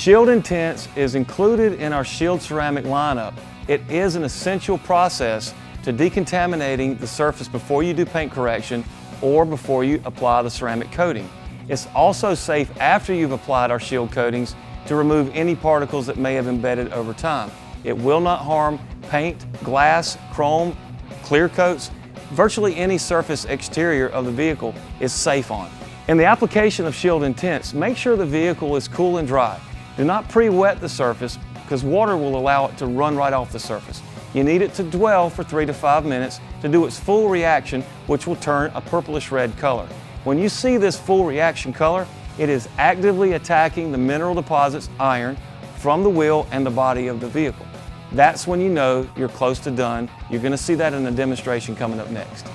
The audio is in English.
Shield Intense is included in our Shield Ceramic lineup. It is an essential process to decontaminating the surface before you do paint correction or before you apply the ceramic coating. It's also safe after you've applied our shield coatings to remove any particles that may have embedded over time. It will not harm paint, glass, chrome, clear coats. Virtually any surface exterior of the vehicle is safe on. In the application of Shield Intense, make sure the vehicle is cool and dry. Do not pre-wet the surface because water will allow it to run right off the surface. You need it to dwell for 3 to 5 minutes to do its full reaction, which will turn a purplish red color. When you see this full reaction color, it is actively attacking the mineral deposits, iron, from the wheel and the body of the vehicle. That's when you know you're close to done. You're going to see that in the demonstration coming up next.